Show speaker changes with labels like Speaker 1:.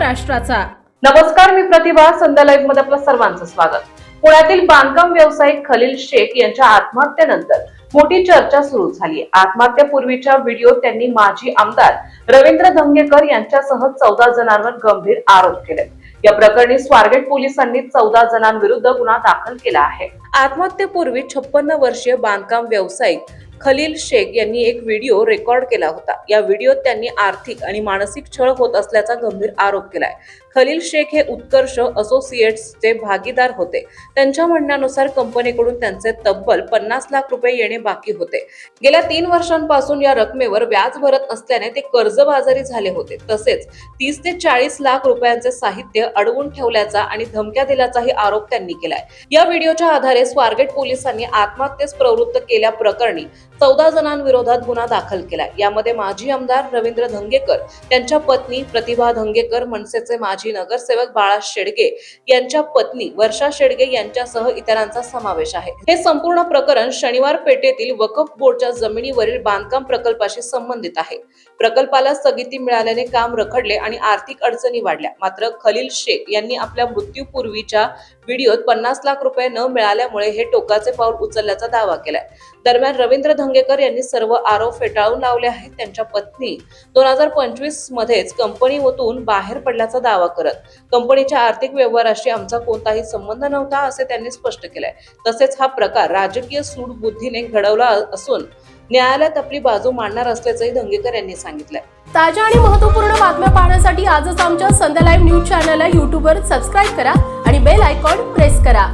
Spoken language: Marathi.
Speaker 1: महाराष्ट्राचा।
Speaker 2: नमस्कार, मी प्रतिभा। संध्या लाईव्ह मध्ये आपलं सर्वांचं स्वागत। पुण्यातील बांधकाम व्यावसायिक खलील शेख यांच्या आत्महत्येनंतर मोठी चर्चा सुरू झाली। आत्महत्येपूर्वीच्या व्हिडिओत त्यांनी माजी आमदार रवींद्र धंगेकर यांच्यासह 14 जणांवर गंभीर आरोप केले। या प्रकरणी स्वारगेट पोलिसांनी 14 जणांविरुद्ध गुन्हा दाखल केला आहे। आत्महत्येपूर्वी 56 वर्षीय बांधकाम व्यावसायिक खलील शेख यांनी एक व्हिडिओ रेकॉर्ड केला होता। या व्हिडिओत त्यांनी आर्थिक आणि मानसिक छळ होत असल्याचा गंभीर आरोप केलाय। खलील शेख हे उत्कर्ष असोसिएट्सचे भागीदार होते। त्यांच्या म्हणण्यानुसार कंपनीकडून त्यांचे तब्बल 50 लाख रुपये येणे बाकी होते। गेल्या 3 वर्षांपासून या रकमेवर व्याज भरत असल्याने ते कर्जबाजारी झाले होते। तसेच 30 ते 40 लाख रुपयांचे साहित्य अडवून ठेवल्याचा आणि धमक्या दिल्याचाही आरोप त्यांनी केलाय। या व्हिडिओच्या आधारे स्वारगेट पोलिसांनी आत्महत्येस प्रवृत्त केल्या प्रकरणी 14 जणांविरोधात गुन्हा दाखल केलाय। यामध्ये माजी आमदार रवींद्र धंगेकर, त्यांच्या पत्नी प्रतिभा धंगेकर, मनसेचे माजी नगरसेवक बाळा शेडगे, यांच्या पत्नी वर्षा शेडगे यांच्यासह इतरांचा समावेश आहे। हे संपूर्ण प्रकरण शनिवार पेठेतील वक्फ बोर्डच्या जमिनीवरील बांधकाम प्रकल्पाशी संबंधित आहे। प्रकल्पाला स्थगिती मिळाल्याने काम रखडले आणि आर्थिक अडचणी वाढल्या। मात्र खलील शेख यांनी आपल्या मृत्यूपूर्वीच्या व्हिडिओत 50 लाख रुपये न मिळाल्यामुळे हे टोकाचे पाऊल उचलल्याचा दावा केलाय। दरम्यान रवींद्र धंगेकर यांनी सर्व आरोप फेटाळून लावले आहेत। त्यांच्या पत्नी 2025 मध्येच कंपनीतून बाहेर पडल्याचा दावा करत कंपनीच्या आर्थिक व्यवहाराशी आमचा कोणताही संबंध नव्हता असे त्यांनी स्पष्ट केलंय। तसेच हा प्रकार राजकीय सूडबुद्धीने घडवला असून न्यायालयात आपली बाजू मांडणार असल्याचंही धंगेकर यांनी सांगितलंय।
Speaker 1: ताज्या आणि महत्त्वपूर्ण बातम्या पाहण्यासाठी आजच आमच्या संध्या लाईव्ह न्यूज चॅनलला YouTube वर सबस्क्राईब करा आणि बेल आयकॉन प्रेस करा।